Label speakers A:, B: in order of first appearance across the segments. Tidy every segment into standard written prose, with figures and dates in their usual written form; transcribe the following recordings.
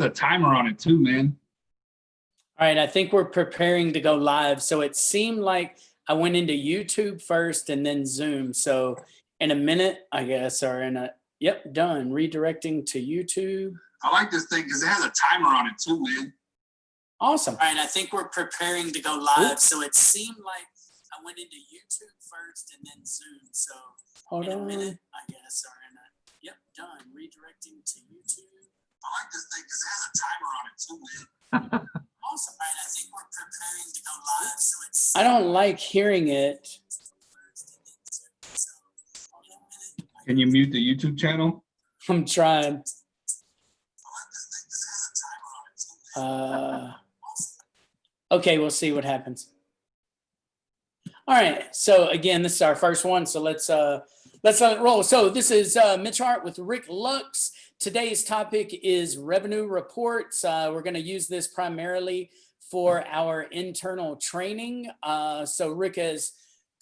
A: The timer on it too, man.
B: All right, I think we're preparing to go live. So it seemed like I went into YouTube first and then Zoom. So in a minute, I guess, or in a, yep, done. Redirecting to YouTube.
A: I like this thing because it has a timer on it too, man.
B: Awesome. All right, I think we're preparing to go live. Oops. So it seemed like I went into YouTube first and then Zoom. So hold in on. A minute, I guess, or in a, yep, done. Redirecting to YouTube.
A: I like this thing because it has a timer on it too, man.
B: Awesome. Right, I think we're preparing to go live. So it's I don't like hearing it.
A: Can you mute the YouTube channel?
B: I'm trying. Okay, we'll see what happens. All right. So again, this is our first one. So let's let it roll. So this is Mitch Hart with Rick Lux. Today's topic is revenue reports. We're going to use this primarily for our internal training. So Rick has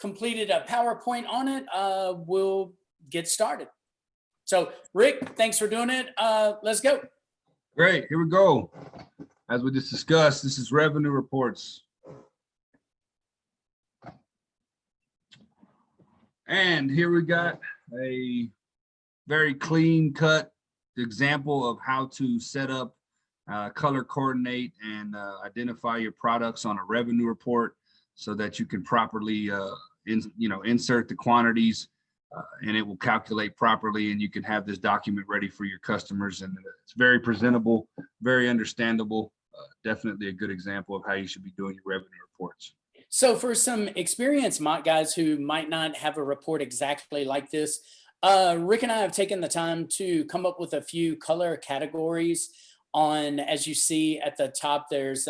B: completed a PowerPoint on it. We'll get started. So Rick, thanks for doing it. Let's go.
A: Great. Here we go. As we just discussed, this is revenue reports. And here we got a very clean cut example of how to set up, color coordinate, and identify your products on a revenue report so that you can properly insert the quantities and it will calculate properly, and you can have this document ready for your customers. And it's very presentable, very understandable. Definitely a good example of how you should be doing your revenue reports.
B: So for some experienced mock guys who might not have a report exactly like this, Rick and I have taken the time to come up with a few color categories on, as you see at the top, there's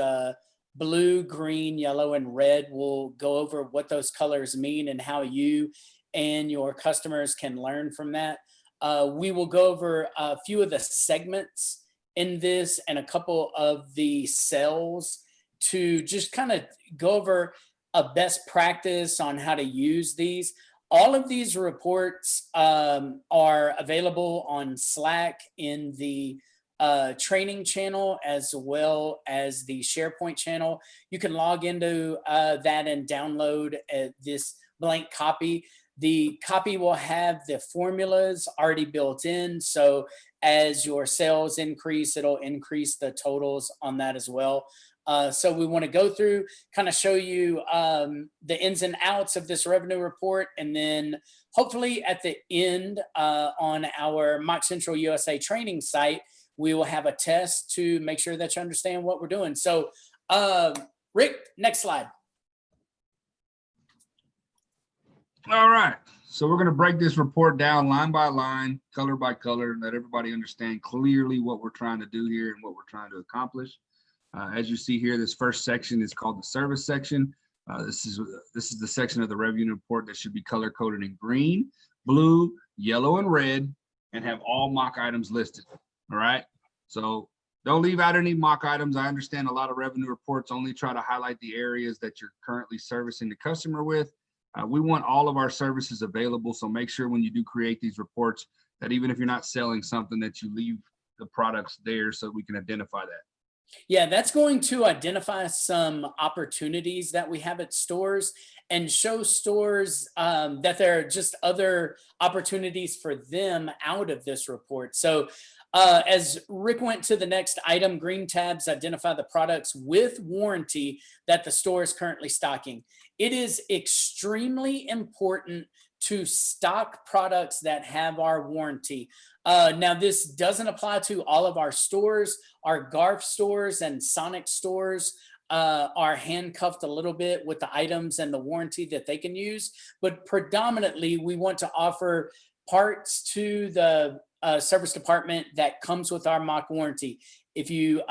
B: blue, green, yellow, and red. We'll go over what those colors mean and how you and your customers can learn from that. We will go over a few of the segments in this and a couple of the cells to just kind of go over a best practice on how to use these. All of these reports are available on Slack in the training channel as well as the SharePoint channel. You can log into that and download this blank copy. The copy will have the formulas already built in. So as your sales increase, it'll increase the totals on that as well. So we want to go through, kind of show you the ins and outs of this revenue report. And then hopefully at the end on our Mock Central USA training site, we will have a test to make sure that you understand what we're doing. So Rick, next slide.
A: All right. So we're going to break this report down line by line, color by color, and let everybody understand clearly what we're trying to do here and what we're trying to accomplish. As you see here, this first section is called the service section. This is the section of the revenue report that should be color coded in green, blue, yellow, and red, and have all mock items listed. All right. So don't leave out any mock items. I understand a lot of revenue reports only try to highlight the areas that you're currently servicing the customer with. We want all of our services available. So make sure when you do create these reports that even if you're not selling something, that you leave the products there so we can identify that.
B: Yeah, that's going to identify some opportunities that we have at stores and show stores that there are just other opportunities for them out of this report. So as Rick went to the next item, green tabs identify the products with warranty that the store is currently stocking. It is extremely important to stock products that have our warranty. Now, this doesn't apply to all of our stores. Our Garf stores and Sonic stores are handcuffed a little bit with the items and the warranty that they can use. But predominantly, we want to offer parts to the service department that comes with our mock warranty. If you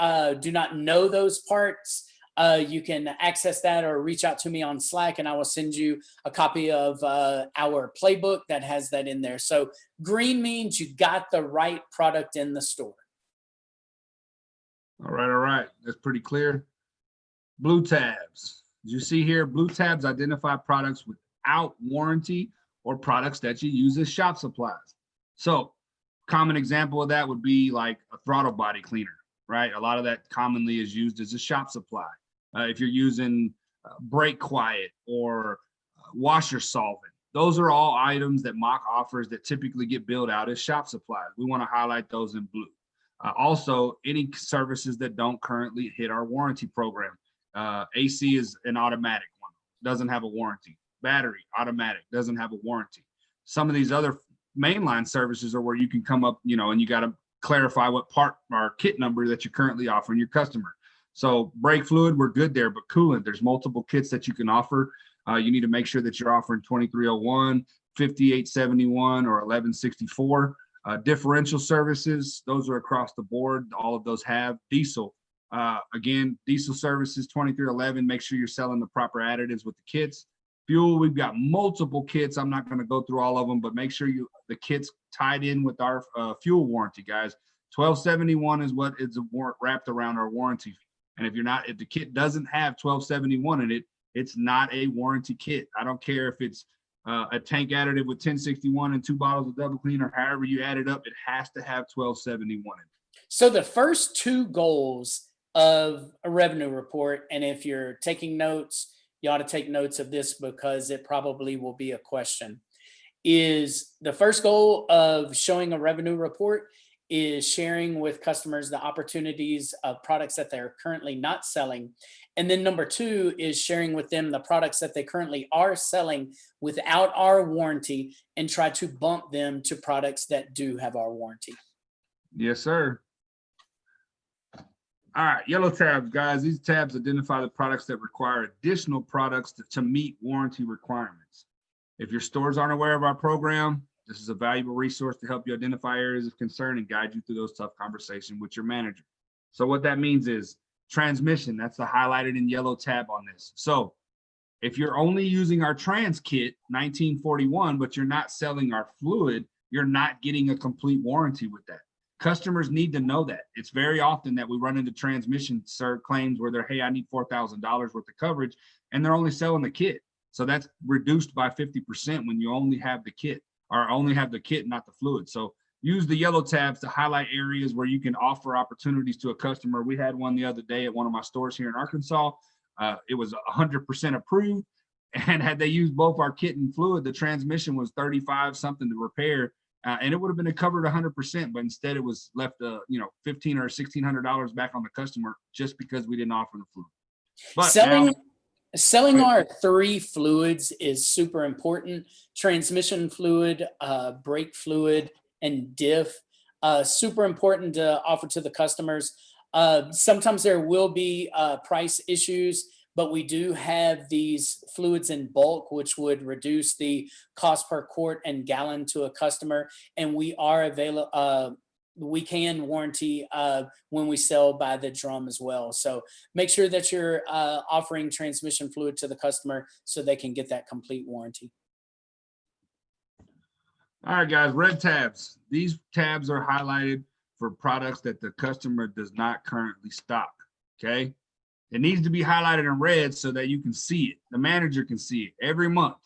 B: do not know those parts, you can access that or reach out to me on Slack and I will send you a copy of our playbook that has that in there. So green means you got the right product in the store.
A: All right. That's pretty clear. Blue tabs. As you see here, blue tabs identify products without warranty or products that you use as shop supplies. So common example of that would be like a throttle body cleaner. right? A lot of that commonly is used as a shop supply. If you're using brake quiet or washer solvent, those are all items that Mach offers that typically get billed out as shop supplies. We want to highlight those in blue. Also, any services that don't currently hit our warranty program. AC is an automatic one, doesn't have a warranty. Battery, automatic, doesn't have a warranty. Some of these other mainline services are where you can come up, and you got to clarify what part or kit number that you're currently offering your customer. So brake fluid, we're good there, but coolant, there's multiple kits that you can offer. You need to make sure that you're offering 2301, 5871, or 1164. Differential services, those are across the board. All of those have diesel. Again, diesel services, 2311, make sure you're selling the proper additives with the kits. Fuel, we've got multiple kits. I'm not going to go through all of them, but make sure the kit's tied in with our fuel warranty, guys. 1271 is what is wrapped around our warranty. And if the kit doesn't have 1271 in it, it's not a warranty kit. I don't care if it's a tank additive with 1061 and 2 bottles of double clean, or however you add it up, it has to have 1271 in it.
B: So the first two goals of a revenue report, and if you're taking notes, you ought to take notes of this because it probably will be a question, is the first goal of showing a revenue report is sharing with customers the opportunities of products that they're currently not selling. And then number two is sharing with them the products that they currently are selling without our warranty and try to bump them to products that do have our warranty.
A: Yes, sir. All right, yellow tabs, guys. These tabs identify the products that require additional products to meet warranty requirements. If your stores aren't aware of our program, this is a valuable resource to help you identify areas of concern and guide you through those tough conversations with your manager. So what that means is transmission, that's the highlighted in yellow tab on this. So if you're only using our trans kit 1941, but you're not selling our fluid, you're not getting a complete warranty with that. Customers need to know that. It's very often that we run into transmission claims where they're, hey, I need $4,000 worth of coverage, and they're only selling the kit. So that's reduced by 50% when you only have the kit, or only have the kit, not the fluid. So use the yellow tabs to highlight areas where you can offer opportunities to a customer. We had one the other day at one of my stores here in Arkansas. It was 100% approved. And had they used both our kit and fluid, the transmission was 35 something to repair. And it would have been covered 100%, but instead it was left, $1,500 or $1,600 back on the customer just because we didn't offer the fluid. But
B: selling our 3 fluids is super important: transmission fluid, brake fluid, and diff. Super important to offer to the customers. Sometimes there will be price issues, but we do have these fluids in bulk, which would reduce the cost per quart and gallon to a customer. And we are available. We can warranty when we sell by the drum as well. So make sure that you're offering transmission fluid to the customer so they can get that complete warranty.
A: All right, guys, red tabs. These tabs are highlighted for products that the customer does not currently stock, okay? It needs to be highlighted in red so that you can see it. The manager can see it every month.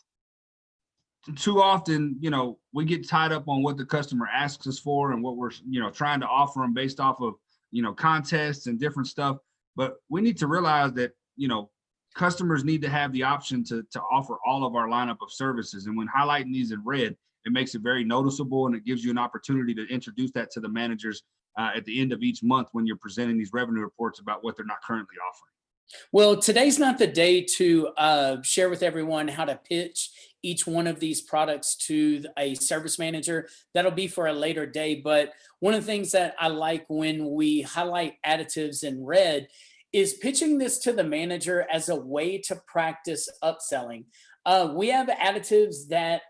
A: Too often, we get tied up on what the customer asks us for and what we're, trying to offer them based off of, contests and different stuff. But we need to realize that, customers need to have the option to offer all of our lineup of services. And when highlighting these in red, it makes it very noticeable, and it gives you an opportunity to introduce that to the managers at the end of each month when you're presenting these revenue reports about what they're not currently offering.
B: Well, today's not the day to share with everyone how to pitch each one of these products to a service manager. That'll be for a later day. But one of the things that I like when we highlight additives in red is pitching this to the manager as a way to practice upselling. We have additives that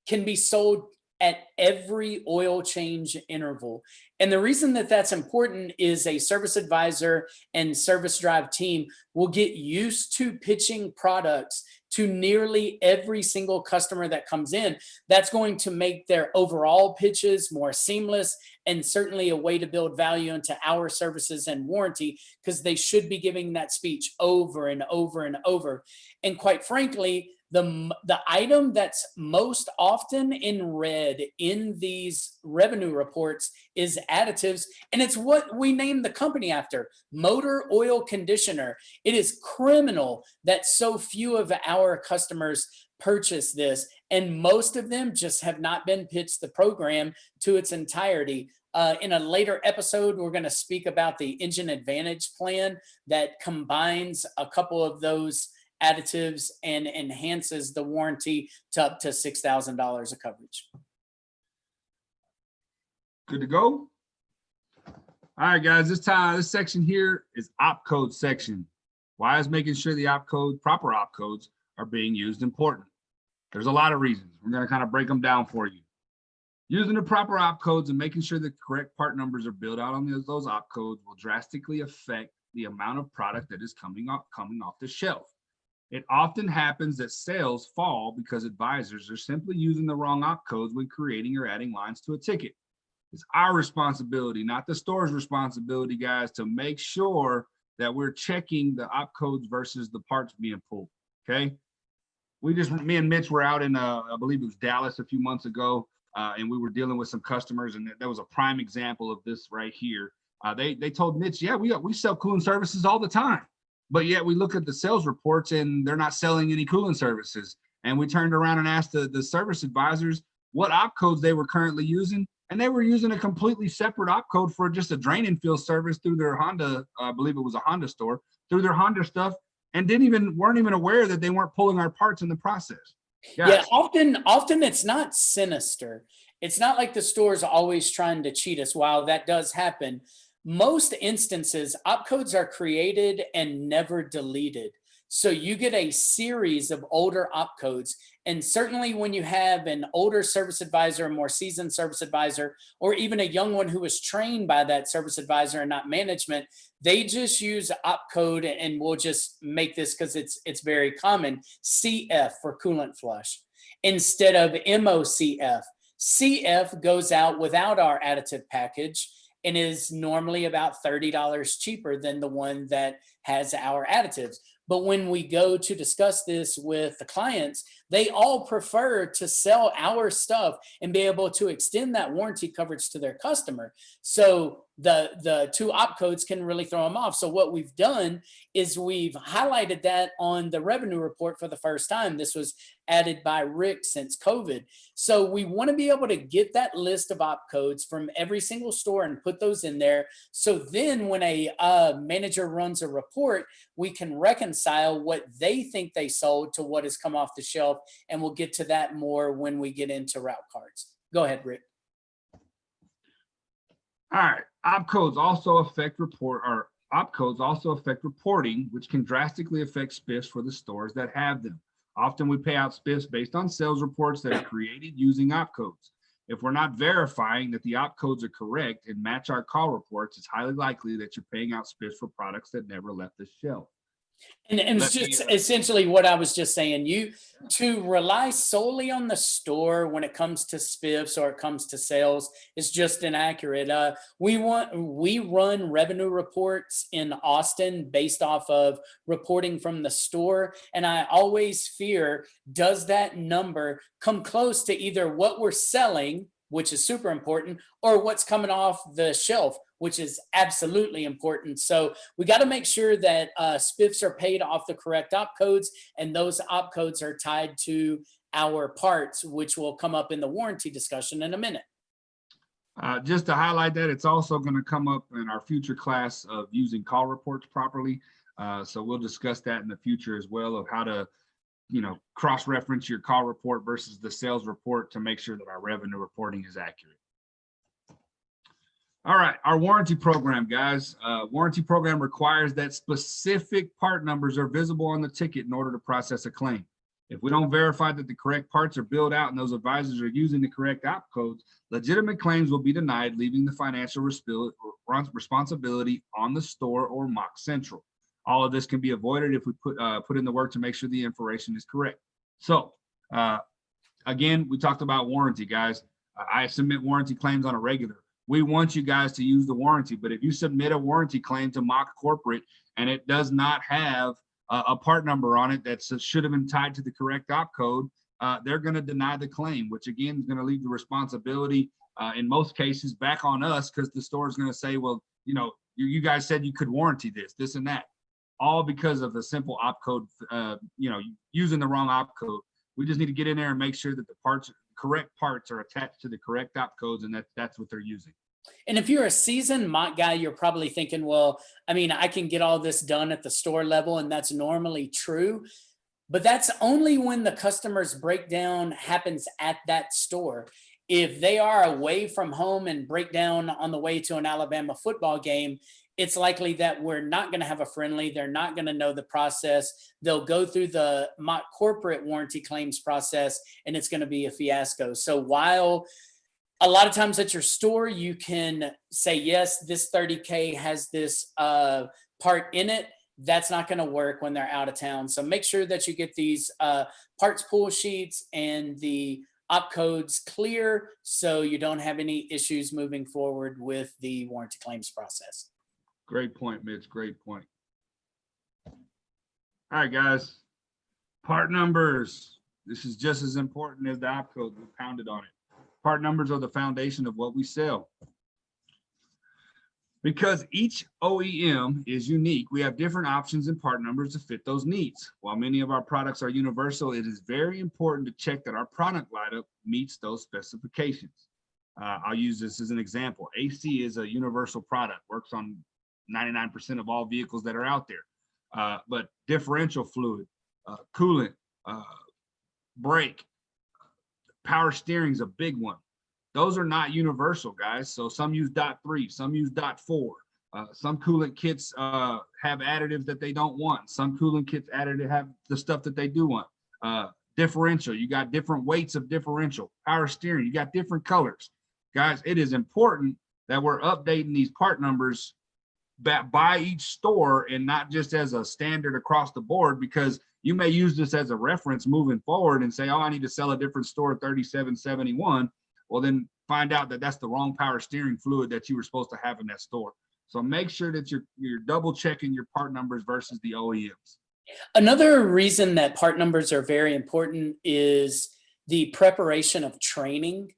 B: can be sold at every oil change interval. And the reason that that's important is a service advisor and service drive team will get used to pitching products to nearly every single customer that comes in. That's going to make their overall pitches more seamless, and certainly a way to build value into our services and warranty, because they should be giving that speech over and over and over. And quite frankly, the item that's most often in red in these revenue reports is additives, and it's what we named the company after, Motor Oil Conditioner. It is criminal that so few of our customers purchase this, and most of them just have not been pitched the program to its entirety. In a later episode, we're going to speak about the Engine Advantage plan that combines a couple of those additives and enhances the warranty to up to $6,000 of coverage.
A: Good to go? All right, guys, this section here is opcode section. Why is making sure the proper opcodes are being used important? There's a lot of reasons. We're going to kind of break them down for you. Using the proper opcodes and making sure the correct part numbers are built out on those opcodes will drastically affect the amount of product that is coming off the shelf. It often happens that sales fall because advisors are simply using the wrong opcodes when creating or adding lines to a ticket. It's our responsibility, not the store's responsibility, guys, to make sure that we're checking the opcodes versus the parts being pulled, okay? Me and Mitch were out in, I believe it was Dallas a few months ago, and we were dealing with some customers, and that was a prime example of this right here. They told Mitch, yeah, we sell cooling services all the time, but yet we look at the sales reports and they're not selling any cooling services. And we turned around and asked the service advisors what opcodes they were currently using, and they were using a completely separate opcode for just a drain and fill service through their Honda, I believe it was a Honda store, through their Honda stuff, and weren't even aware that they weren't pulling our parts in the process. Guys.
B: Yeah, often it's not sinister. It's not like the store's always trying to cheat us. While that does happen, most instances, opcodes are created and never deleted. So you get a series of older opcodes. And certainly when you have an older service advisor, a more seasoned service advisor, or even a young one who was trained by that service advisor and not management, they just use opcode, and we'll just make this because it's very common, CF for coolant flush instead of MOCF. CF goes out without our additive package and is normally about $30 cheaper than the one that has our additives. But when we go to discuss this with the clients, they all prefer to sell our stuff and be able to extend that warranty coverage to their customer. So the two opcodes can really throw them off. So what we've done is we've highlighted that on the revenue report for the first time. This was added by Rick since COVID. So we want to be able to get that list of opcodes from every single store and put those in there. So then when a manager runs a report, we can reconcile what they think they sold to what has come off the shelf. And we'll get to that more when we get into route cards. Go ahead, Rick.
A: All right, opcodes also affect reporting, which can drastically affect spiffs for the stores that have them. Often we pay out spiffs based on sales reports that are created using opcodes. If we're not verifying that the opcodes are correct and match our call reports, it's highly likely that you're paying out spiffs for products that never left the shelf.
B: And it's just essentially what I was just saying. To rely solely on the store when it comes to spiffs or it comes to sales is just inaccurate. We run revenue reports in Austin based off of reporting from the store, and I always fear, does that number come close to either what we're selling, which is super important, or what's coming off the shelf, which is absolutely important. So we got to make sure that spiffs are paid off the correct opcodes, and those opcodes are tied to our parts, which will come up in the warranty discussion in a minute.
A: Just to highlight that, it's also going to come up in our future class of using call reports properly. So we'll discuss that in the future as well, of how to cross-reference your call report versus the sales report to make sure that our revenue reporting is accurate. All right, our warranty program, guys. Warranty program requires that specific part numbers are visible on the ticket in order to process a claim. If we don't verify that the correct parts are billed out and those advisors are using the correct opcodes, legitimate claims will be denied, leaving the financial responsibility on the store or Mock Central. All of this can be avoided if we put in the work to make sure the information is correct. So again, we talked about warranty, guys. I submit warranty claims on a regular. We want you guys to use the warranty, but if you submit a warranty claim to Mock Corporate and it does not have a part number on it that should have been tied to the correct op code, they're going to deny the claim, which again is going to leave the responsibility in most cases back on us, because the store is going to say, well, you know, you guys said you could warranty this and that, all because of the simple op code, you know, using the wrong op code. We just need to get in there and make sure that the correct parts are attached to the correct op codes, and that's what they're using.
B: And if you're a seasoned mock guy, you're probably thinking, well, I mean, I can get all this done at the store level, and that's normally true. But that's only when the customer's breakdown happens at that store. If they are away from home and break down on the way to an Alabama football game, it's likely that we're not going to have a friendly. They're not going to know the process. They'll go through the mock corporate warranty claims process, and it's going to be a fiasco. So while a lot of times at your store, you can say, yes, this 30K has this part in it. That's not going to work when they're out of town. So make sure that you get these parts pool sheets and the op codes clear, so you don't have any issues moving forward with the warranty claims process.
A: Great point, Mitch. Great point. All right, guys. Part numbers. This is just as important as the op code. We pounded on it. Part numbers are the foundation of what we sell. Because each OEM is unique, we have different options and part numbers to fit those needs. While many of our products are universal, it is very important to check that our product lineup meets those specifications. I'll use this as an example. AC is a universal product, works on 99% of all vehicles that are out there. But differential fluid, coolant, brake, power steering is a big one. Those are not universal, guys. So some use .3, some use .4. Some coolant kits have additives that they don't want. Some coolant kits additive have the stuff that they do want. Differential, you got different weights of differential. Power steering, you got different colors. Guys, it is important that we're updating these part numbers by each store and not just as a standard across the board, because you may use this as a reference moving forward and say, oh, I need to sell a different store 3771. Well, then find out that that's the wrong power steering fluid that you were supposed to have in that store. So make sure that you're double checking your part numbers versus the OEMs.
B: Another reason that part numbers are very important is the preparation of training.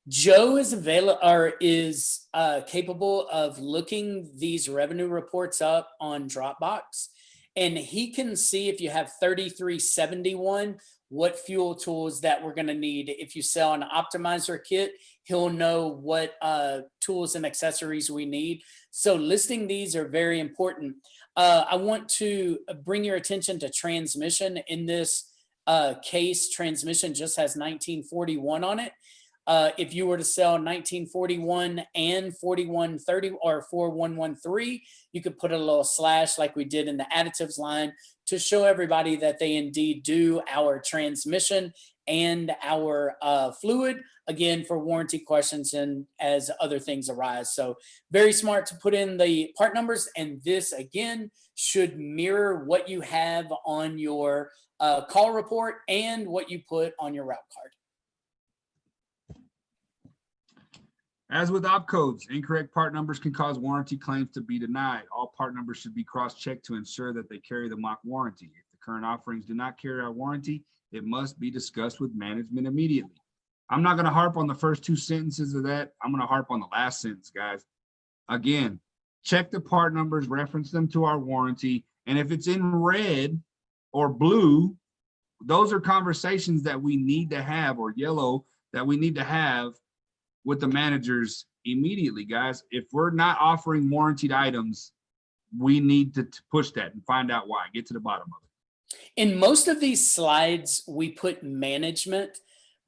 B: Joe is capable of looking these revenue reports up on Dropbox, and he can see if you have 3371, what fuel tools that we're going to need. If you sell an optimizer kit, he'll know what tools and accessories we need. So listing these are very important. I want to bring your attention to transmission. In this case, transmission just has 1941 on it. If you were to sell 1941 and 4130 or 4113, you could put a little slash like we did in the additives line to show everybody that they indeed do our transmission and our fluid, again, for warranty questions and as other things arise. So very smart to put in the part numbers. And this, again, should mirror what you have on your call report and what you put on your route card.
A: As with op codes, incorrect part numbers can cause warranty claims to be denied. All part numbers should be cross-checked to ensure that they carry the mock warranty. If the current offerings do not carry our warranty, it must be discussed with management immediately. I'm not going to harp on the first two sentences of that. I'm going to harp on the last sentence, guys. Again, check the part numbers, reference them to our warranty, and if it's in red or blue, those are conversations that we need to have, or yellow, that we need to have with the managers immediately, guys. If we're not offering warranted items, we need to push that and find out why, get to the bottom of it.
B: In most of these slides, we put management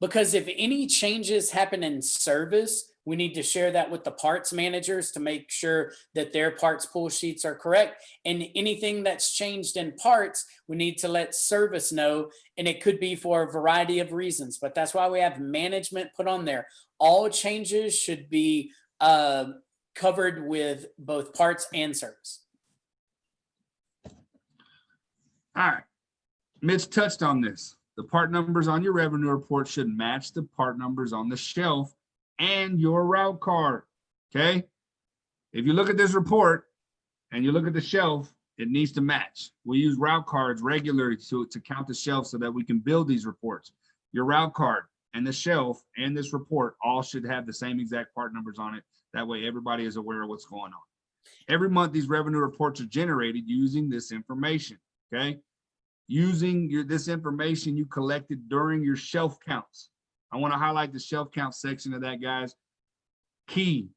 B: because if any changes happen in service, we need to share that with the parts managers to make sure that their parts pull sheets are correct. And anything that's changed in parts, we need to let service know. And it could be for a variety of reasons, but that's why we have management put on there. All changes should be covered with both parts and service.
A: All right. Mitch touched on this. The part numbers on your revenue report should match the part numbers on the shelf and your route card. Okay. If you look at this report and you look at the shelf, It needs to match. We use route cards regularly to count the shelves so that we can build these reports. Your route card and the shelf and this report all should have the same exact part numbers on it. That way everybody is aware of what's going on. Every month, these revenue reports are generated using this information, okay? Using this information you collected during your shelf counts. I want to highlight the shelf count section of that, guys. Key.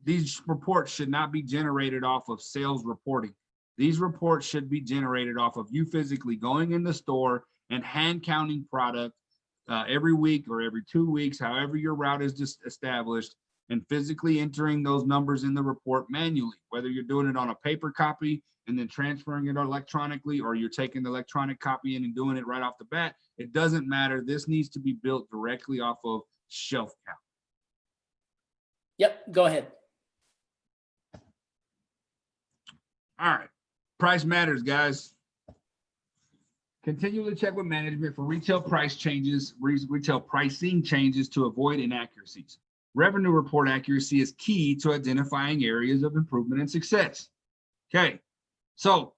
A: These reports should not be generated off of sales reporting. These reports should be generated off of you physically going in the store and hand counting product every week or every 2 weeks, however your route is just established, and physically entering those numbers in the report manually, whether you're doing it on a paper copy and then transferring it electronically, or you're taking the electronic copy in and doing it right off the bat. It doesn't matter. This needs to be built directly off of shelf count.
B: Yep, go ahead.
A: All right, price matters, guys. Continually check with management for retail price changes, retail pricing changes to avoid inaccuracies. Revenue report accuracy is key to identifying areas of improvement and success. Okay, so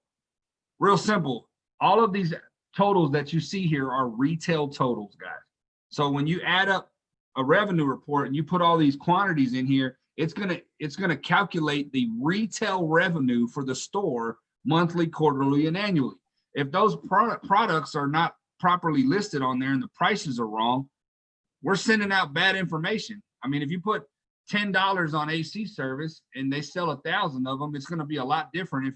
A: real simple. All of these totals that you see here are retail totals, guys. So when you add up a revenue report and you put all these quantities in here, it's gonna calculate the retail revenue for the store monthly, quarterly, and annually. If those products are not properly listed on there and the prices are wrong, we're sending out bad information. I mean, if you put $10 on AC service and they sell 1,000 of them, it's going to be a lot different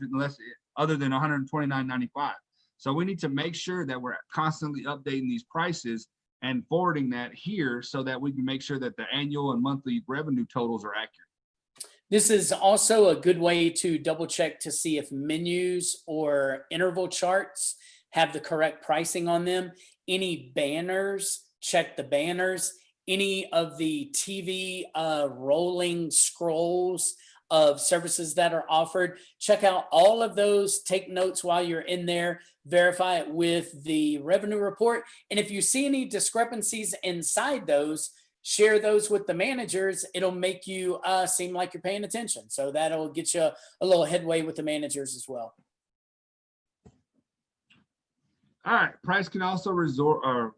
A: other than $129.95. So we need to make sure that we're constantly updating these prices and forwarding that here so that we can make sure that the annual and monthly revenue totals are accurate.
B: This is also a good way to double check to see if menus or interval charts have the correct pricing on them. Any banners, check the banners. Any of the TV rolling scrolls of services that are offered, check out all of those, take notes while you're in there, verify it with the revenue report. And if you see any discrepancies inside those, share those with the managers. It'll make you seem like you're paying attention. So that'll get you a little headway with the managers as well.
A: All right, price can also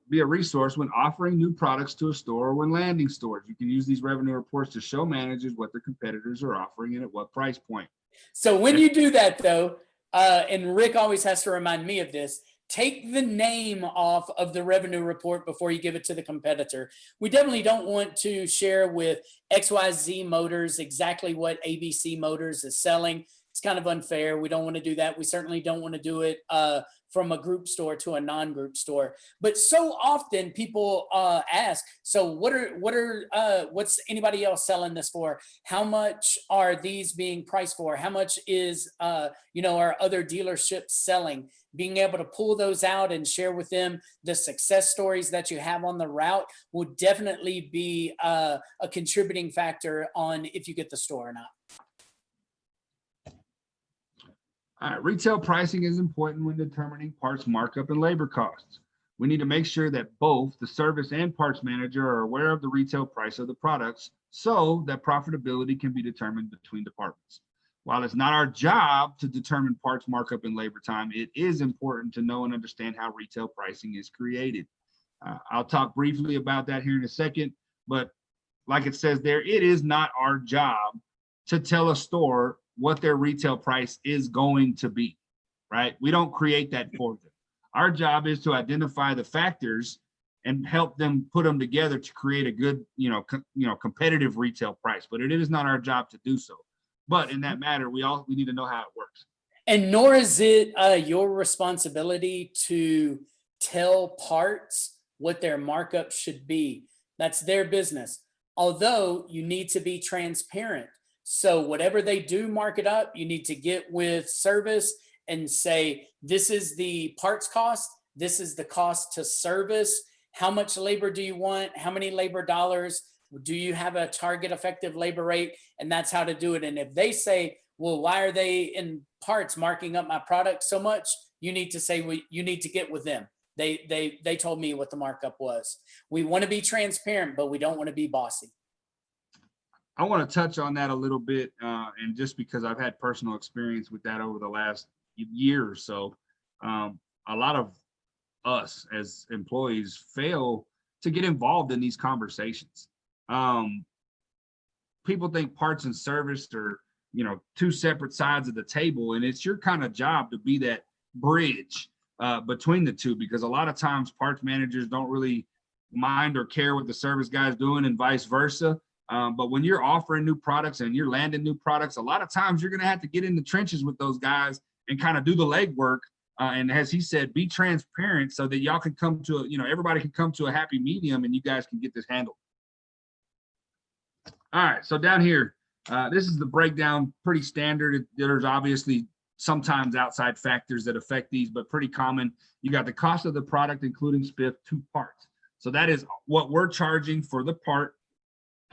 A: be a resource when offering new products to a store or when landing stores. You can use these revenue reports to show managers what their competitors are offering and at what price point.
B: So when you do that though, and Rick always has to remind me of this, take the name off of the revenue report before you give it to the competitor. We definitely don't want to share with XYZ Motors exactly what ABC Motors is selling. It's kind of unfair. We don't want to do that. We certainly don't want to do it from a group store to a non-group store. But so often people ask, so what's anybody else selling this for? How much are these being priced for? How much is our other dealerships selling? Being able to pull those out and share with them the success stories that you have on the route will definitely be a contributing factor on if you get the store or not.
A: All right, retail pricing is important when determining parts markup and labor costs. We need to make sure that both the service and parts manager are aware of the retail price of the products so that profitability can be determined between departments. While it's not our job to determine parts markup and labor time, it is important to know and understand how retail pricing is created. I'll talk briefly about that here in a second, but like it says there, it is not our job to tell a store what their retail price is going to be, right? We don't create that for them. Our job is to identify the factors and help them put them together to create a good, competitive retail price. But it is not our job to do so. But in that matter, we need to know how it works.
B: And nor is it your responsibility to tell parts what their markup should be. That's their business. Although you need to be transparent. So whatever they do mark it up, you need to get with service and say, this is the parts cost. This is the cost to service. How much labor do you want? How many labor dollars? Do you have a target effective labor rate? And that's how to do it. And if they say, well, why are they in parts marking up my product so much? You need to say, well, you need to get with them. They told me what the markup was. We want to be transparent, but we don't want to be bossy.
A: I want to touch on that a little bit, and just because I've had personal experience with that over the last year or so, a lot of us as employees fail to get involved in these conversations. Um, People think parts and service are, two separate sides of the table, and it's your kind of job to be that bridge between the two, because a lot of times parts managers don't really mind or care what the service guy's doing and vice versa. But when you're offering new products and you're landing new products, a lot of times you're going to have to get in the trenches with those guys and kind of do the legwork. And as he said, be transparent so that y'all can come to, everybody can come to a happy medium and you guys can get this handled. All right, so down here, this is the breakdown, pretty standard. There's obviously sometimes outside factors that affect these, but pretty common. You got the cost of the product, including spiff, 2 parts. So that is what we're charging for the part,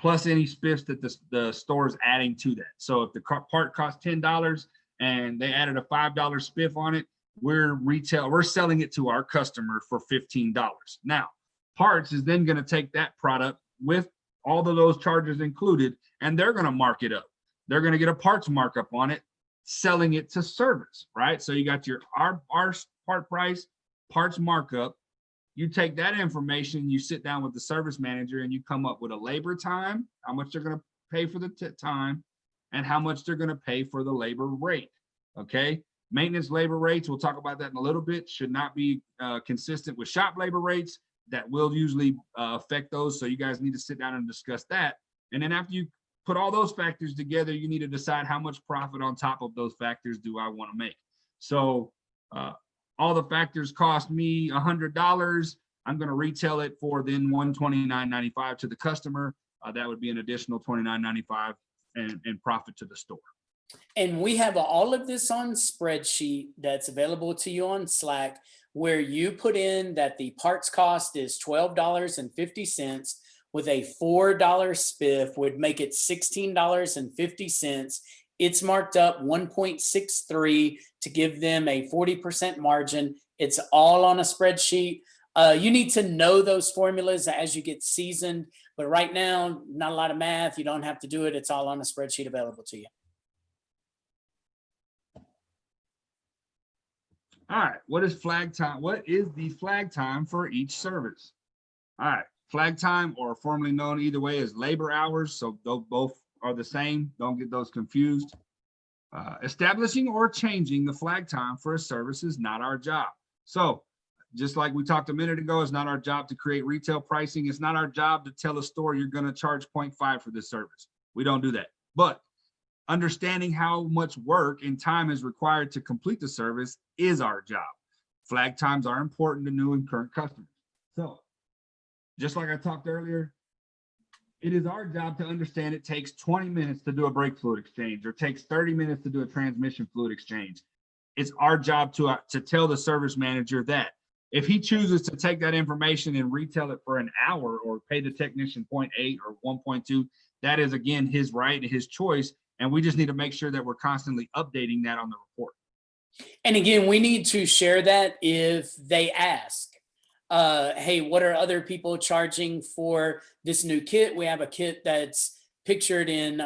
A: plus any spiffs that the store is adding to that. So if the part costs $10 and they added a $5 spiff on it, we're selling it to our customer for $15. Now, parts is then going to take that product with all of those charges included, and they're going to mark it up. They're going to get a parts markup on it, selling it to service, right? So you got our part price, parts markup. You take that information, you sit down with the service manager, and you come up with a labor time, how much they're going to pay for the time, and how much they're going to pay for the labor rate. Okay. Maintenance labor rates, we'll talk about that in a little bit, should not be consistent with shop labor rates. That will usually affect those. So you guys need to sit down and discuss that. And then after you put all those factors together, you need to decide how much profit on top of those factors do I want to make. So all the factors cost me $100. I'm going to retail it for then $129.95 to the customer. That would be an additional $29.95 and profit to the store.
B: And we have all of this on spreadsheet that's available to you on Slack, where you put in that the parts cost is $12.50 with a $4 spiff would make it $16.50. It's marked up 1.63 to give them a 40% margin. It's all on a spreadsheet. You need to know those formulas as you get seasoned, but right now, not a lot of math. You don't have to do it. It's all on a spreadsheet available to you.
A: All right, what is flag time? What is the flag time for each service? All right, flag time, or formerly known either way, as labor hours. So both are the same. Don't get those confused. Establishing or changing the flag time for a service is not our job. So just like we talked a minute ago, it's not our job to create retail pricing. It's not our job to tell a store you're going to charge 0.5 for this service. We don't do that. But understanding how much work and time is required to complete the service is our job. Flag times are important to new and current customers. So just like I talked earlier, it is our job to understand it takes 20 minutes to do a brake fluid exchange or takes 30 minutes to do a transmission fluid exchange. It's our job to tell the service manager that if he chooses to take that information and retail it for an hour or pay the technician 0.8 or 1.2, that is, again, his right and his choice. And we just need to make sure that we're constantly updating that on the report.
B: And again, we need to share that if they ask, hey, what are other people charging for this new kit? We have a kit that's pictured in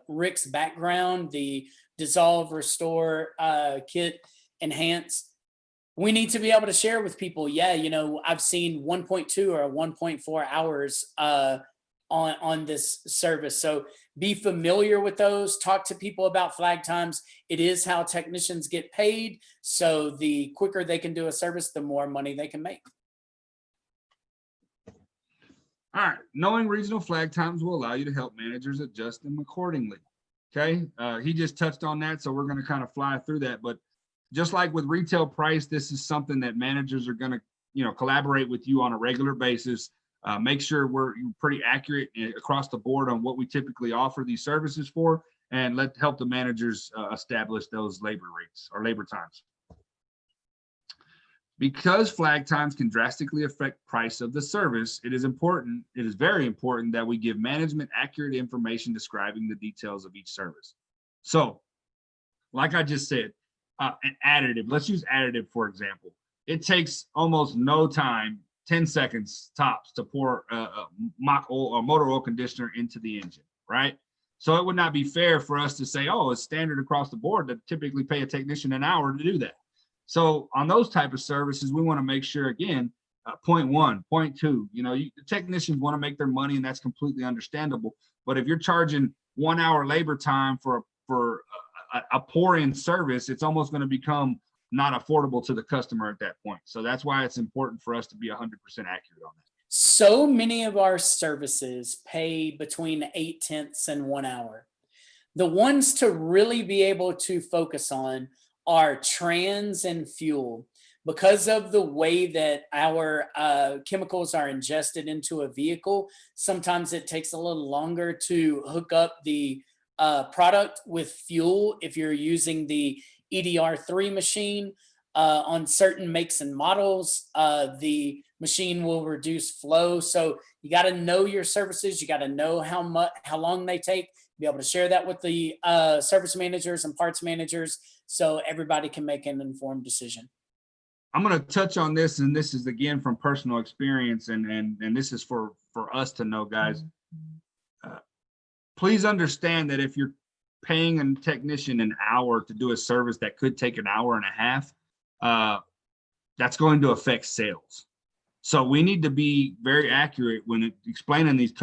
B: Rick's background, the Dissolve, Restore kit, Enhance. We need to be able to share with people, yeah, I've seen 1.2 or 1.4 hours on this service. So be familiar with those, talk to people about flag times. It is how technicians get paid. So the quicker they can do a service, the more money they can make.
A: All right, knowing regional flag times will allow you to help managers adjust them accordingly. Okay, he just touched on that, so we're going to kind of fly through that. But just like with retail price, this is something that managers are going to, collaborate with you on a regular basis. Make sure we're pretty accurate across the board on what we typically offer these services for, and help the managers establish those labor rates or labor times. Because flag times can drastically affect price of the service, it is very important that we give management accurate information describing the details of each service. So, like I just said, an additive, let's use additive for example. It takes almost no time, 10 seconds tops, to pour motor oil conditioner into the engine, right? So it would not be fair for us to say, oh, it's standard across the board to typically pay a technician an hour to do that. So on those type of services, we want to make sure, again, point one, point two, the technicians want to make their money, and that's completely understandable. But if you're charging 1 hour labor time for a poor in service, it's almost going to become not affordable to the customer at that point. So that's why it's important for us to be 100% accurate on that.
B: So many of our services pay between 8/10 and 1 hour. The ones to really be able to focus on are trans and fuel. Because of the way that our chemicals are ingested into a vehicle, sometimes it takes a little longer to hook up the product with fuel if you're using the EDR3 machine. On certain makes and models, the machine will reduce flow. So you got to know your services. You got to know how long they take. Be able to share that with the service managers and parts managers, so everybody can make an informed decision.
A: I'm going to touch on this, and this is again from personal experience, and this is for us to know, guys. Please understand that if you're paying a technician an hour to do a service that could take an hour and a half, that's going to affect sales. So we need to be very accurate when explaining these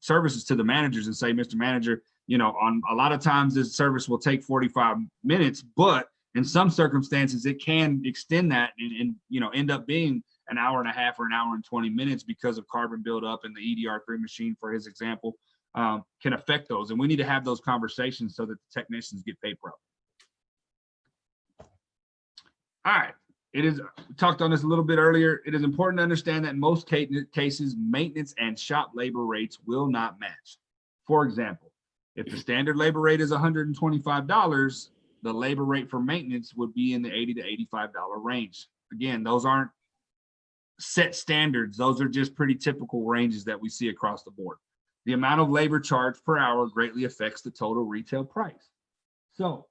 A: services to the managers and say, Mr. Manager, on a lot of times this service will take 45 minutes, but in some circumstances it can extend that and end up being an hour and a half or an hour and 20 minutes because of carbon buildup, and the EDR3 machine, for his example, can affect those. And we need to have those conversations so that the technicians get paid properly. All right. We talked on this a little bit earlier. It is important to understand that in most cases, maintenance and shop labor rates will not match. For example, if the standard labor rate is $125, the labor rate for maintenance would be in the $80 to $85 range. Again, those aren't set standards. Those are just pretty typical ranges that we see across the board. The amount of labor charged per hour greatly affects the total retail price. So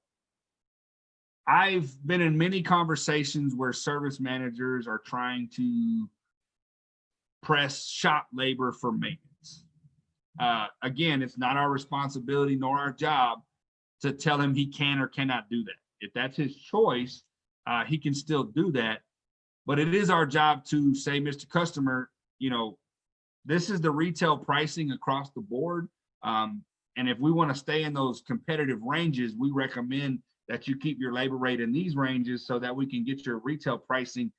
A: I've been in many conversations where service managers are trying to press shop labor for maintenance. Again, it's not our responsibility nor our job to tell him he can or cannot do that. If that's his choice, he can still do that. But it is our job to say, Mr. Customer, this is the retail pricing across the board. And if we want to stay in those competitive ranges, we recommend that you keep your labor rate in these ranges so that we can get your retail pricing,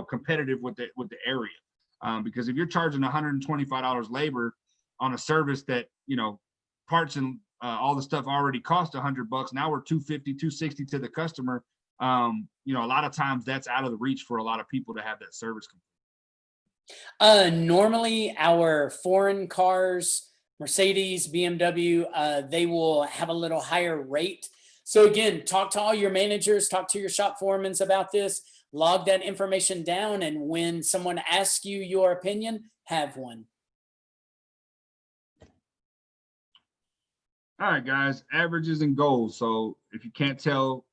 A: competitive with the area. Because if you're charging $125 labor on a service that, parts and all the stuff already cost $100, now we're $250, $260 to the customer. A lot of times that's out of the reach for a lot of people to have that service complete.
B: Normally our foreign cars, Mercedes, BMW, they will have a little higher rate. So again, talk to all your managers, talk to your shop foremans about this, log that information down, and when someone asks you your opinion, have one.
A: All right, guys, averages and goals. So if you can't tell,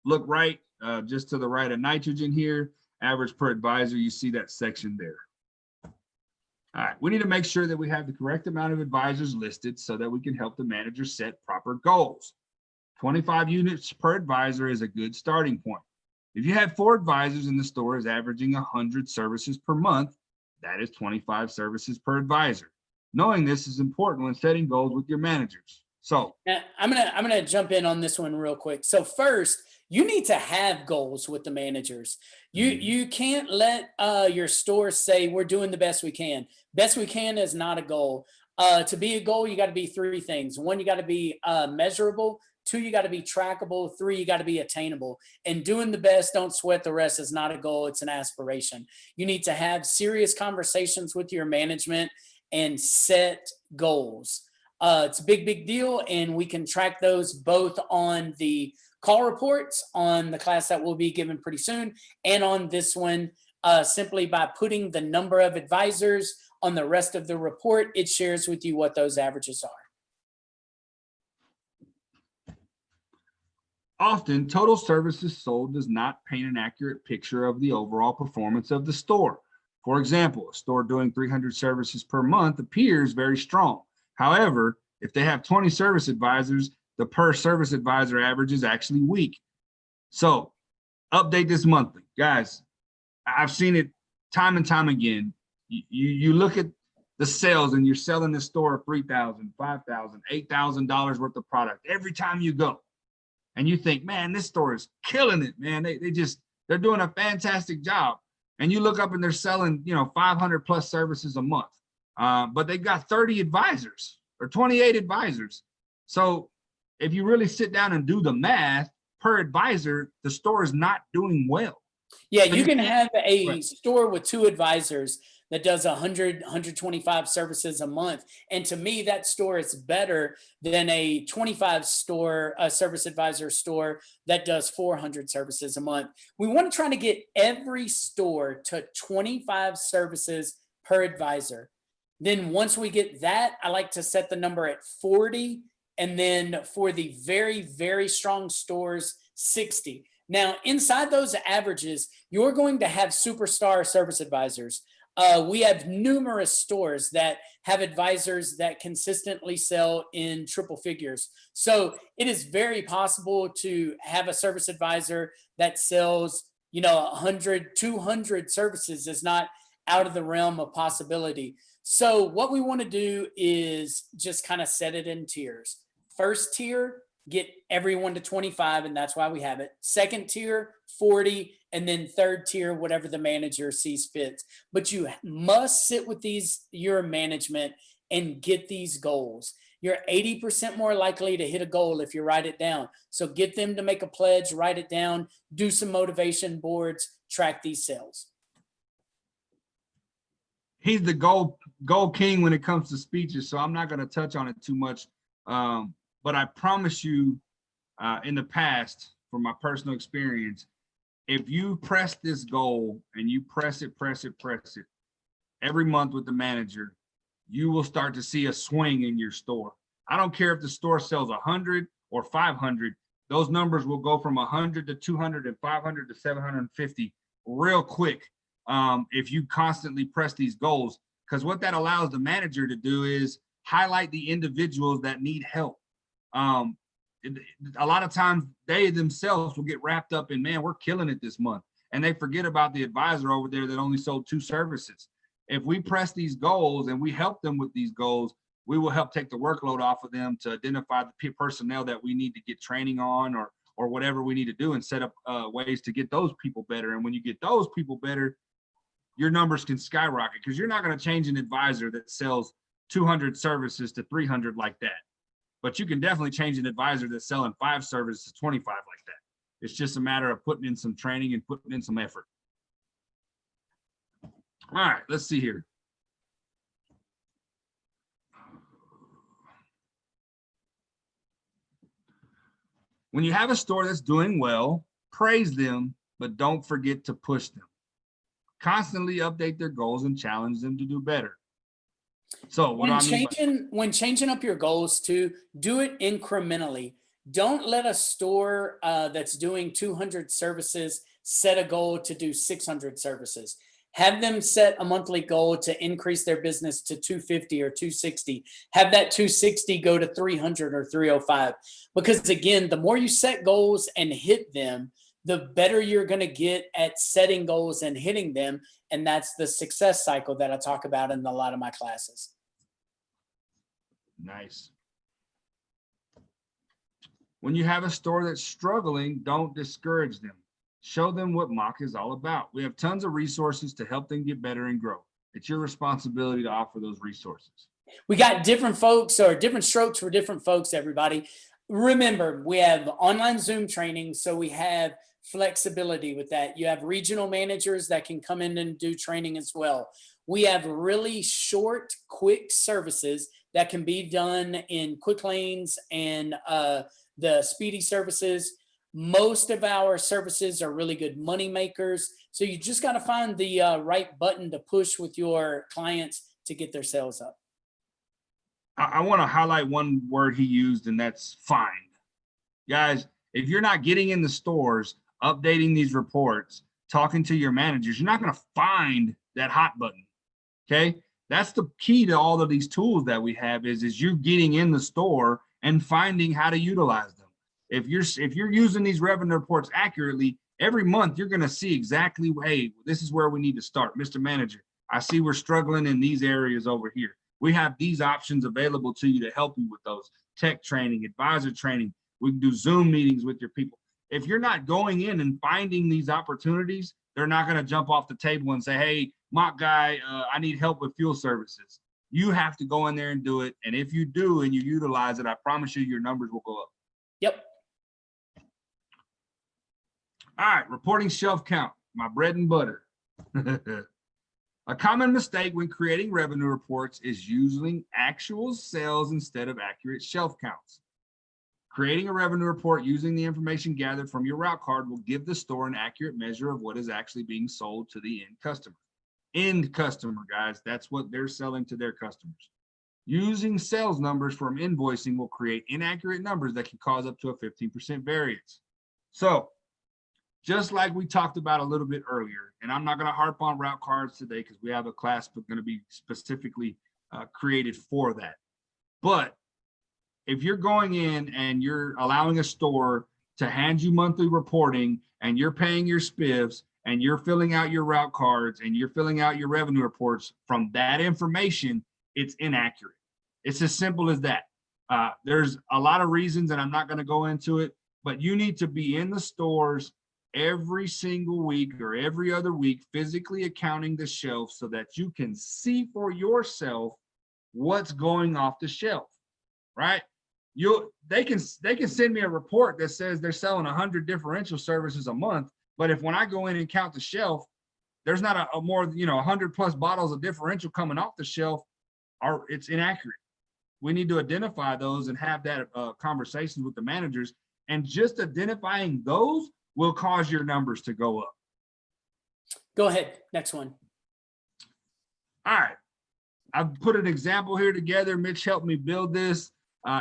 A: look right, just to the right of nitrogen here, average per advisor, you see that section there. All right, we need to make sure that we have the correct amount of advisors listed so that we can help the manager set proper goals. 25 units per advisor is a good starting point. If you have 4 advisors and the store is averaging 100 services per month, that is 25 services per advisor. Knowing this is important when setting goals with your managers. So
B: I'm gonna jump in on this one real quick. So first, you need to have goals with the managers. You can't let your store say we're doing the best we can. Best we can is not a goal. To be a goal, you got to be 3 things. 1, you got to be measurable. 2, you got to be trackable. 3, you got to be attainable. And doing the best, don't sweat the rest is not a goal. It's an aspiration. You need to have serious conversations with your management and set goals. It's a big deal. And we can track those both on the call reports on the class that will be given pretty soon, and on this one, simply by putting the number of advisors on the rest of the report, it shares with you what those averages are.
A: Often, total services sold does not paint an accurate picture of the overall performance of the store. For example, a store doing 300 services per month appears very strong. However, If they have 20 service advisors, the per service advisor average is actually weak. So update this monthly. Guys, I've seen it time and time again. You look at the sales and you're selling the store $3,000, $5,000, $8,000 worth of product every time you go. And you think, man, this store is killing it, man. They're doing a fantastic job. And you look up and they're selling, 500 plus services a month. But they've got 30 advisors or 28 advisors. So if you really sit down and do the math per advisor, the store is not doing well.
B: Yeah, you can have a store with 2 advisors that does 100, 125 services a month. And to me, that store is better than a 25 store, a service advisor store that does 400 services a month. We want to try to get every store to 25 services per advisor. Then once we get that, I like to set the number at 40. And then for the very, very strong stores, 60. Now, inside those averages, you're going to have superstar service advisors. We have numerous stores that have advisors that consistently sell in triple figures. So it is very possible to have a service advisor that sells, 100, 200 services is not out of the realm of possibility. So what we want to do is just kind of set it in tiers. First tier, get everyone to 25, and that's why we have it. Second tier, 40, and then third tier, whatever the manager sees fit. But you must sit with your management and get these goals. You're 80% more likely to hit a goal if you write it down. So get them to make a pledge, write it down, do some motivation boards, track these sales.
A: He's the goal king when it comes to speeches, so I'm not going to touch on it too much. But I promise you, in the past, from my personal experience, if you press this goal and you press it every month with the manager, you will start to see a swing in your store. I don't care if the store sells 100 or 500, those numbers will go from 100 to 200 and 500 to 750 real quick if you constantly press these goals. Because what that allows the manager to do is highlight the individuals that need help. A lot of times they themselves will get wrapped up in, man, we're killing it this month. And they forget about the advisor over there that only sold 2 services. If we press these goals and we help them with these goals, we will help take the workload off of them to identify the personnel that we need to get training on or whatever we need to do and set up ways to get those people better. And when you get those people better, your numbers can skyrocket because you're not going to change an advisor that sells 200 services to 300 like that. But you can definitely change an advisor that's selling 5 services to 25 like that. It's just a matter of putting in some training and putting in some effort. All right, let's see here. When you have a store that's doing well, praise them, but don't forget to push them. Constantly update their goals and challenge them to do better. So when changing up your goals too, do it incrementally. Don't let a store that's doing 200 services set a goal to do 600 services. Have them set a monthly goal to increase their business to 250 or 260. Have that 260 go to 300 or 305. Because again, the more you set goals and hit them, the better you're going to get at setting goals and hitting them. And that's the success cycle that I talk about in a lot of my classes. Nice. When you have a store that's struggling, don't discourage them. Show them what Mock is all about. We have tons of resources to help them get better and grow. It's your responsibility to offer those resources.
B: We got different folks or different strokes for different folks, everybody. Remember, we have online Zoom training, so we have flexibility with that. You have regional managers that can come in and do training as well. We have really short, quick services that can be done in quick lanes and the speedy services. Most of our services are really good money makers. So you just got to find the right button to push with your clients to get their sales up.
A: I want to highlight one word he used, and that's find. Guys, if you're not getting in the stores, updating these reports, talking to your managers, you're not going to find that hot button. Okay. That's the key to all of these tools that we have is you getting in the store and finding how to utilize them. If you're using these revenue reports accurately, every month you're going to see exactly, hey, this is where we need to start. Mr. Manager, I see we're struggling in these areas over here. We have these options available to you to help you with those. Tech training, advisor training. We can do Zoom meetings with your people. If you're not going in and finding these opportunities, they're not going to jump off the table and say, hey, mock guy, I need help with fuel services. You have to go in there and do it. And if you do and you utilize it, I promise you your numbers will go up.
B: Yep.
A: All right, reporting shelf count, my bread and butter. A common mistake when creating revenue reports is using actual sales instead of accurate shelf counts. Creating a revenue report using the information gathered from your route card will give the store an accurate measure of what is actually being sold to the end customer. End customer, guys, that's what they're selling to their customers. Using sales numbers from invoicing will create inaccurate numbers that can cause up to a 15% variance. So, just like we talked about a little bit earlier, and I'm not going to harp on route cards today because we have a class going to be specifically created for that. But if you're going in and you're allowing a store to hand you monthly reporting and you're paying your spiffs and you're filling out your route cards and you're filling out your revenue reports from that information, it's inaccurate. It's as simple as that. There's a lot of reasons, and I'm not going to go into it, but you need to be in the stores every single week or every other week, physically accounting the shelf so that you can see for yourself what's going off the shelf, right? They can send me a report that says they're selling 100 differential services a month, but if when I go in and count the shelf, there's not a more, 100 plus bottles of differential coming off the shelf, it's inaccurate. We need to identify those and have that conversations with the managers, and just identifying those will cause your numbers to go up.
B: Go ahead. Next one.
A: All right. I've put an example here together. Mitch helped me build this.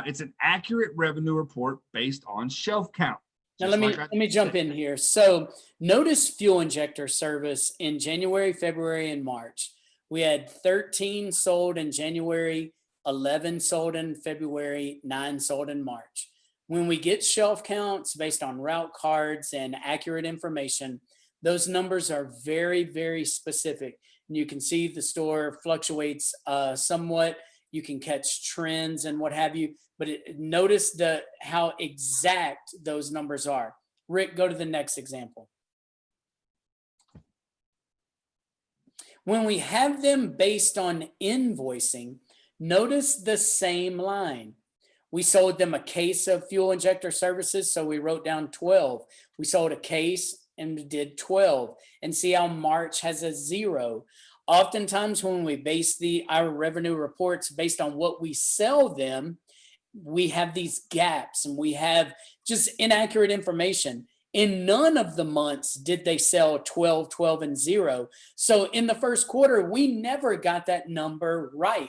A: It's an accurate revenue report based on shelf count.
B: Now let me jump in here. So notice fuel injector service in January, February, and March. We had 13 sold in January, 11 sold in February, 9 sold in March. When we get shelf counts based on route cards and accurate information, those numbers are very, very specific. And you can see the store fluctuates somewhat. You can catch trends and what have you, but notice how exact those numbers are. Rick, go to the next example. When we have them based on invoicing, notice the same line. We sold them a case of fuel injector services, so we wrote down 12. We sold a case and did 12. And see how March has a 0. Oftentimes when we base our revenue reports based on what we sell them, we have these gaps and we have just inaccurate information. In none of the months did they sell 12, 12, and 0. So in the first quarter, we never got that number right.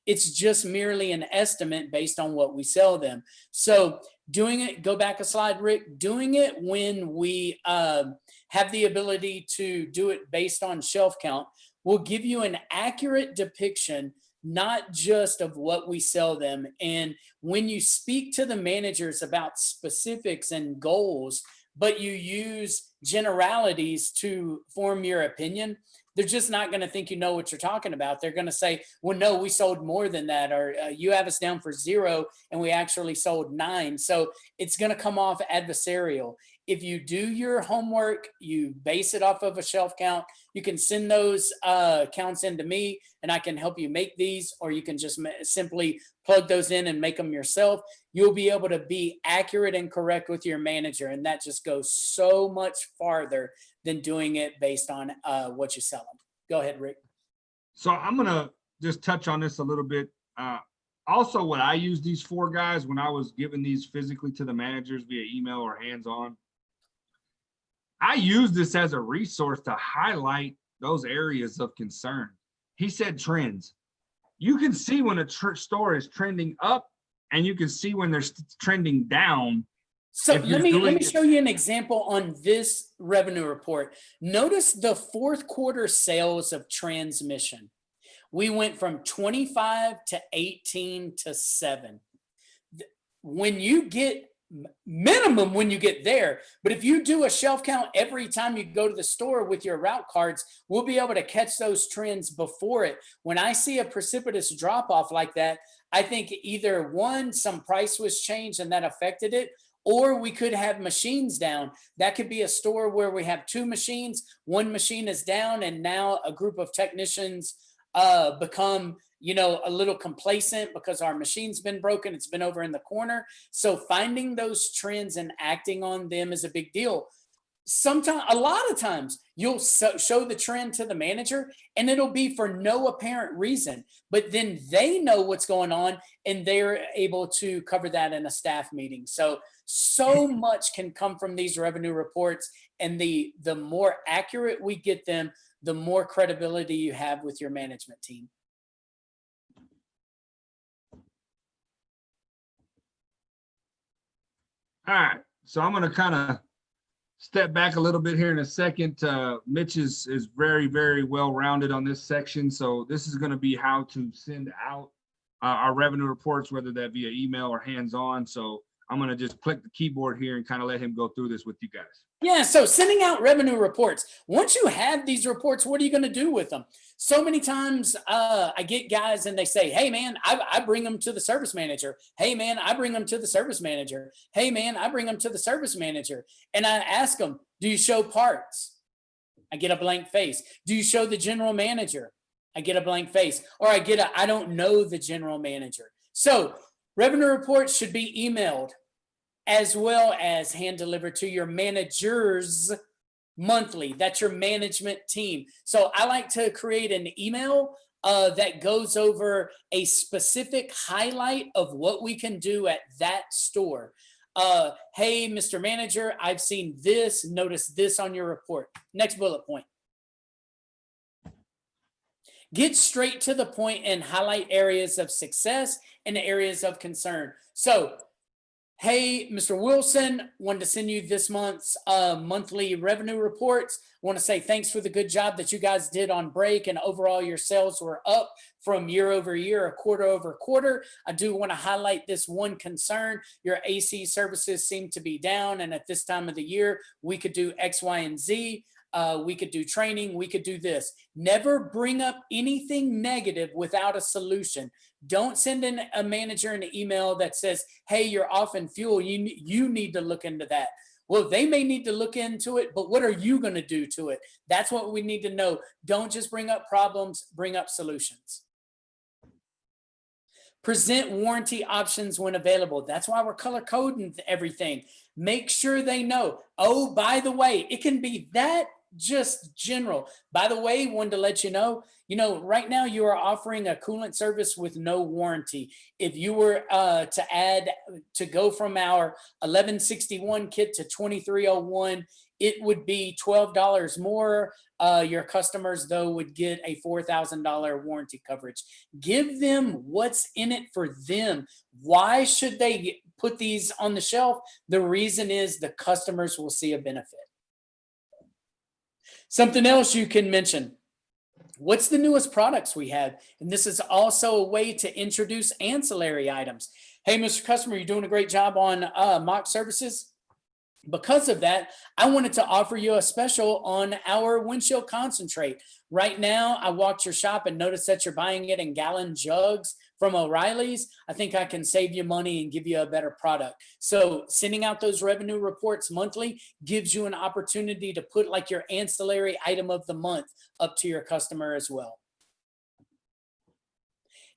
B: It's just merely an estimate based on what we sell them. So doing it, go back a slide, Rick, doing it when we have the ability to do it based on shelf count will give you an accurate depiction, not just of what we sell them. And when you speak to the managers about specifics and goals, but you use generalities to form your opinion, they're just not going to think you know what you're talking about. They're going to say, well, no, we sold more than that, or you have us down for 0 and we actually sold 9. So it's going to come off adversarial. If you do your homework, you base it off of a shelf count, you can send those counts into me and I can help you make these, or you can just simply plug those in and make them yourself. You'll be able to be accurate and correct with your manager. And that just goes so much farther than doing it based on what you sell them. Go ahead, Rick.
A: So I'm going to just touch on this a little bit. Also, what I use these for, guys, when I was giving these physically to the managers via email or hands-on, I use this as a resource to highlight those areas of concern. He said trends. You can see when a store is trending up, and you can see when they're trending down.
B: So let me show you an example on this revenue report. Notice the fourth quarter sales of transmission. We went from 25 to 18 to 7. When you get minimum when you get there, but if you do a shelf count every time you go to the store with your route cards, we'll be able to catch those trends before it. When I see a precipitous drop off like that, I think either one, some price was changed and that affected it, or we could have machines down. That could be a store where we have 2 machines, one machine is down, and now a group of technicians become, a little complacent because our machine's been broken. It's been over in the corner. So finding those trends and acting on them is a big deal. Sometimes, a lot of times, you'll show the trend to the manager and it'll be for no apparent reason, but then they know what's going on and they're able to cover that in a staff meeting. So much can come from these revenue reports, and the more accurate we get them, the more credibility you have with your management team.
A: All right, so I'm going to kind of step back a little bit here in a second. Mitch is very, very well rounded on this section. So this is going to be how to send out our revenue reports, whether that via email or hands-on. So I'm going to just click the keyboard here and kind of let him go through this with you guys.
B: Yeah, so sending out revenue reports. Once you have these reports, what are you going to do with them? So many times I get guys and they say, hey, man, I bring them to the service manager. Hey, man, I bring them to the service manager. Hey, man, I bring them to the service manager. And I ask them, do you show parts? I get a blank face. Do you show the general manager? I get a blank face. Or I get I don't know the general manager. So revenue reports should be emailed as well as hand delivered to your managers monthly. That's your management team. So I like to create an email that goes over a specific highlight of what we can do at that store. Hey, Mr. Manager, I've seen this, notice this on your report. Next bullet point. Get straight to the point and highlight areas of success and areas of concern. So, hey, Mr. Wilson, wanted to send you this month's monthly revenue reports. Want to say thanks for the good job that you guys did on break, and overall your sales were up from year over year, or quarter over quarter. I do want to highlight this one concern. Your AC services seem to be down, and at this time of the year, we could do X, Y, and Z. We could do training. We could do this. Never bring up anything negative without a solution. Don't send in a manager an email that says, hey, you're off in fuel. You need to look into that. Well, they may need to look into it, but what are you going to do to it? That's what we need to know. Don't just bring up problems, bring up solutions. Present warranty options when available. That's why we're color coding everything. Make sure they know. Oh, by the way, it can be that just general. By the way, wanted to let you know, right now you are offering a coolant service with no warranty. If you were to go from our 1161 kit to 2301, it would be $12 more. Your customers, though, would get a $4,000 warranty coverage. Give them what's in it for them. Why should they put these on the shelf? The reason is the customers will see a benefit. Something else you can mention. What's the newest products we have? And this is also a way to introduce ancillary items. Hey, Mr. Customer, you're doing a great job on mock services. Because of that, I wanted to offer you a special on our windshield concentrate. Right now, I walked your shop and noticed that you're buying it in gallon jugs from O'Reilly's. I think I can save you money and give you a better product. So sending out those revenue reports monthly gives you an opportunity to put like your ancillary item of the month up to your customer as well.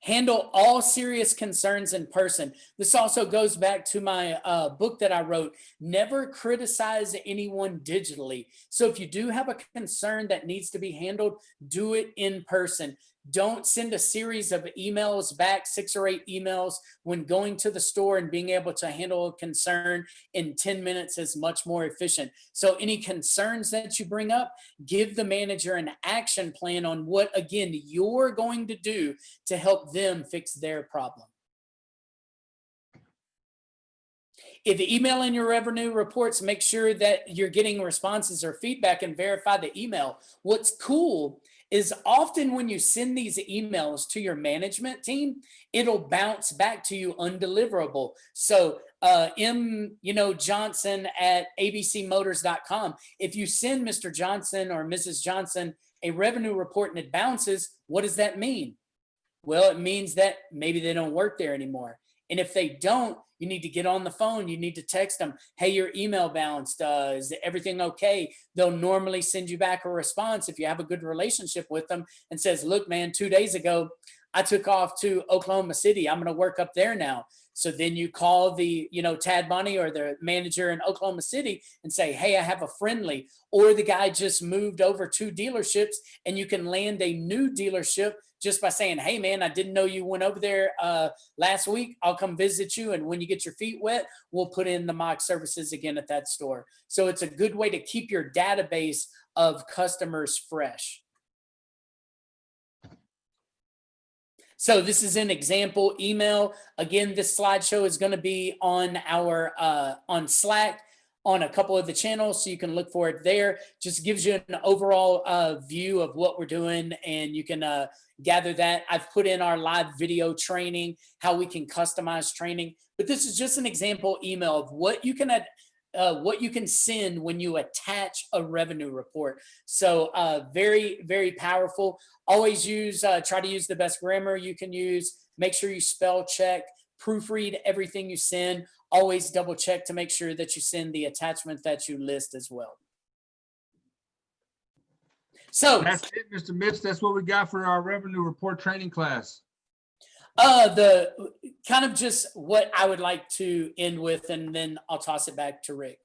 B: Handle all serious concerns in person. This also goes back to my book that I wrote, Never Criticize Anyone Digitally. So if you do have a concern that needs to be handled, do it in person. Don't send a series of emails back, 6 or 8 emails, when going to the store, and being able to handle a concern in 10 minutes is much more efficient. So any concerns that you bring up, give the manager an action plan on what, again, you're going to do to help them fix their problem. If you email in your revenue reports, make sure that you're getting responses or feedback and verify the email. What's cool is often when you send these emails to your management team, it'll bounce back to you undeliverable. So Johnson at abcmotors.com, if you send Mr. Johnson or Mrs. Johnson a revenue report and it bounces, what does that mean? Well, it means that maybe they don't work there anymore. And if they don't, you need to get on the phone. You need to text them, hey, your email bounced. Is everything okay? They'll normally send you back a response if you have a good relationship with them and says, look, man, 2 days ago, I took off to Oklahoma City. I'm going to work up there now. So then you call the, Tad Bunny or the manager in Oklahoma City and say, hey, I have a friendly, or the guy just moved over 2 dealerships, and you can land a new dealership just by saying, hey, man, I didn't know you went over there last week. I'll come visit you. And when you get your feet wet, we'll put in the mock services again at that store. So it's a good way to keep your database of customers fresh. So this is an example email. Again, this slideshow is going to be on our on Slack on a couple of the channels, so you can look for it there. Just gives you an overall view of what we're doing, and you can gather that. I've put in our live video training, how we can customize training, but this is just an example email of what you can send when you attach a revenue report. So very, very powerful. Always try to use the best grammar you can use. Make sure you spell check, proofread everything you send. Always double check to make sure that you send the attachment that you list as well. So
A: that's it, Mr. Mitch. That's what we got for our revenue report training class.
B: The kind of just what I would like to end with, and then I'll toss it back to Rick.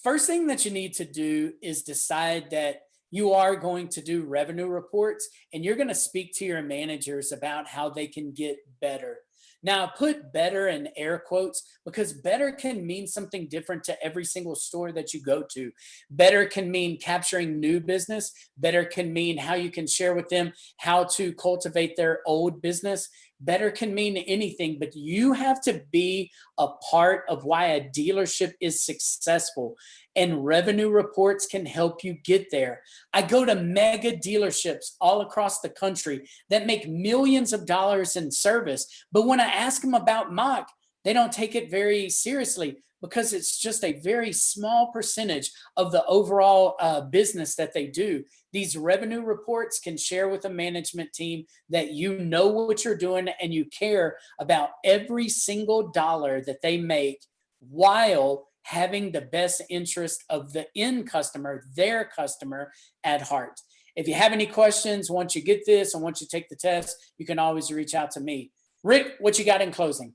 B: First thing that you need to do is decide that you are going to do revenue reports, and you're going to speak to your managers about how they can get better. Now, put better in air quotes, because better can mean something different to every single store that you go to. Better can mean capturing new business. Better can mean how you can share with them how to cultivate their old business. Better can mean anything, but you have to be a part of why a dealership is successful. And revenue reports can help you get there. I go to mega dealerships all across the country that make millions of dollars in service. But when I ask them about mock, they don't take it very seriously, because it's just a very small percentage of the overall business that they do. These revenue reports can share with a management team that you know what you're doing and you care about every single dollar that they make, while having the best interest of the end customer, their customer, at heart. If you have any questions, once you get this and once you take the test, you can always reach out to me. Rick, what you got in closing?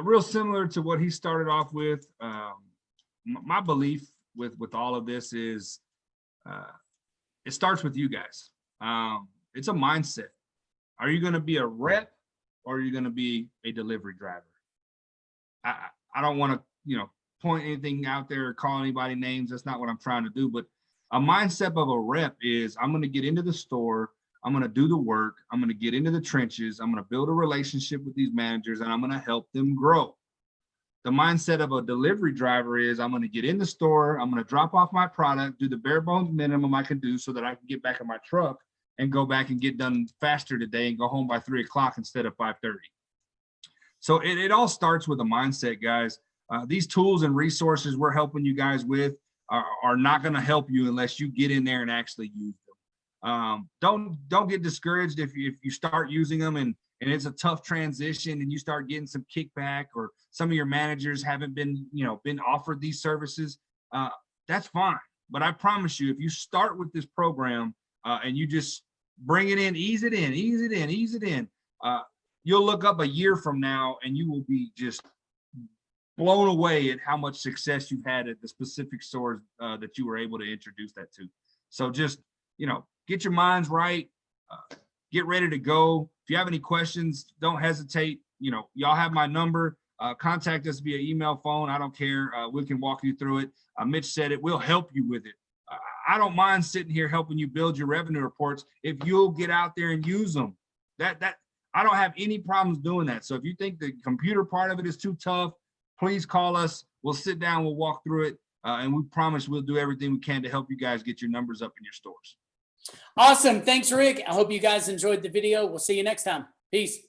A: Real similar to what he started off with. My belief with all of this is it starts with you guys. It's a mindset. Are you going to be a rep, or are you going to be a delivery driver? I don't want to, point anything out there or call anybody names. That's not what I'm trying to do. But a mindset of a rep is, I'm going to get into the store. I'm going to do the work. I'm going to get into the trenches. I'm going to build a relationship with these managers, and I'm going to help them grow. The mindset of a delivery driver is, I'm going to get in the store. I'm going to drop off my product, do the bare bones minimum I can do so that I can get back in my truck and go back and get done faster today and go home by 3 o'clock instead of 5:30. So it all starts with a mindset, guys. These tools and resources we're helping you guys with are not going to help you unless you get in there and actually use them. Don't get discouraged if you start using them and it's a tough transition and you start getting some kickback, or some of your managers haven't been offered these services. That's fine. But I promise you, if you start with this program and you just bring it in, ease it in, you'll look up a year from now and you will be just blown away at how much success you've had at the specific stores that you were able to introduce that to. So just, get your minds right, get ready to go. If you have any questions, don't hesitate. Y'all have my number. Contact us via email, phone. I don't care. We can walk you through it. Mitch said it. We'll help you with it. I don't mind sitting here helping you build your revenue reports if you'll get out there and use them. That I don't have any problems doing that. So if you think the computer part of it is too tough, please call us. We'll sit down. We'll walk through it. And we promise we'll do everything we can to help you guys get your numbers up in your stores.
B: Awesome. Thanks, Rick. I hope you guys enjoyed the video. We'll see you next time. Peace.